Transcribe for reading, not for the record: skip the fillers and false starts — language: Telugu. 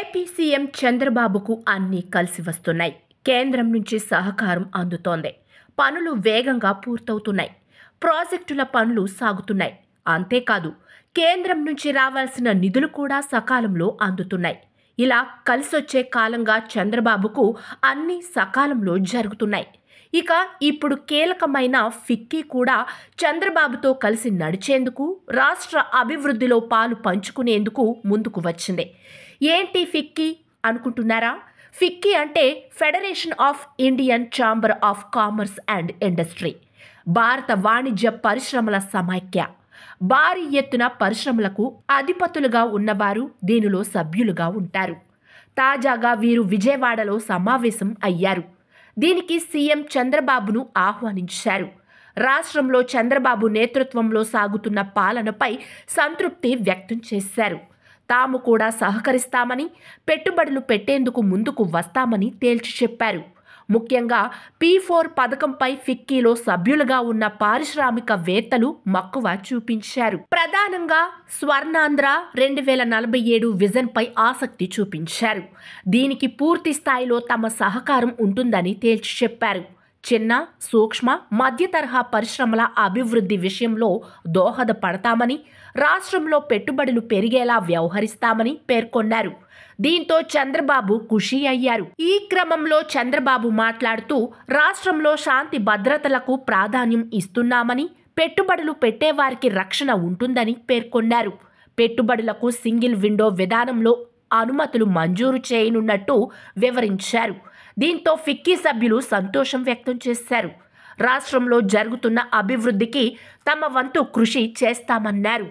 ఏపీ సీఎం చంద్రబాబుకు అన్నీ కలిసి వస్తున్నాయి. కేంద్రం నుంచి సహకారం అందుతోంది. పనులు వేగంగా పూర్తవుతున్నాయి. ప్రాజెక్టుల పనులు సాగుతున్నాయి. అంతేకాదు, కేంద్రం నుంచి రావాల్సిన నిధులు కూడా సకాలంలో అందుతున్నాయి. ఇలా కలిసొచ్చే కాలంగా చంద్రబాబుకు అన్నీ సకాలంలో జరుగుతున్నాయి. ఇక ఇప్పుడు కీలకమైన ఫిక్కీ కూడా చంద్రబాబుతో కలిసి నడిచేందుకు, రాష్ట్ర అభివృద్ధిలో పాలు పంచుకునేందుకు ముందుకు వచ్చింది. ఏంటి ఫిక్కీ అనుకుంటున్నారా? ఫిక్కీ అంటే federation of Indian chamber of commerce and industry, భారత వాణిజ్య పరిశ్రమల సమైక్య. భారీ ఎత్తున పరిశ్రమలకు అధిపతులుగా ఉన్నవారు దీనిలో సభ్యులుగా ఉంటారు. తాజాగా వీరు విజయవాడలో సమావేశం అయ్యారు. దీనికి సీఎం చంద్రబాబును ఆహ్వానించారు. రాష్ట్రంలో చంద్రబాబు నేతృత్వంలో సాగుతున్న పాలనపై సంతృప్తి వ్యక్తం చేశారు. తాము కూడా సహకరిస్తామని, పెట్టుబడులు పెట్టేందుకు ముందుకు వస్తామని తేల్చి చెప్పారు. ముఖ్యంగా P4 పథకంపై ఫిక్కీలో సభ్యులుగా ఉన్న పారిశ్రామికవేత్తలు మక్కువ చూపించారు. ప్రధానంగా స్వర్ణాంధ్ర 2047 విజన్పై ఆసక్తి చూపించారు. దీనికి పూర్తి స్థాయిలో తమ సహకారం ఉంటుందని తేల్చి చెప్పారు. చిన్న, సూక్ష్మ, మధ్య తరహా పరిశ్రమల అభివృద్ధి విషయంలో దోహదపడతామని, రాష్ట్రంలో పెట్టుబడులు పెరిగేలా వ్యవహరిస్తామని పేర్కొన్నారు. దీంతో చంద్రబాబు ఖుషి అయ్యారు. ఈ క్రమంలో చంద్రబాబు మాట్లాడుతూ, రాష్ట్రంలో శాంతి భద్రతలకు ప్రాధాన్యం ఇస్తున్నామని, పెట్టుబడులు పెట్టేవారికి రక్షణ ఉంటుందని పేర్కొన్నారు. పెట్టుబడులకు సింగిల్ విండో విధానంలో అనుమతులు మంజూరు చేయనున్నట్టు వివరించారు. దీంతో ఫిక్కీ సభ్యులు సంతోషం వ్యక్తం చేశారు. రాష్ట్రంలో జరుగుతున్న అభివృద్ధికి తమ వంతు కృషి చేస్తామన్నారు.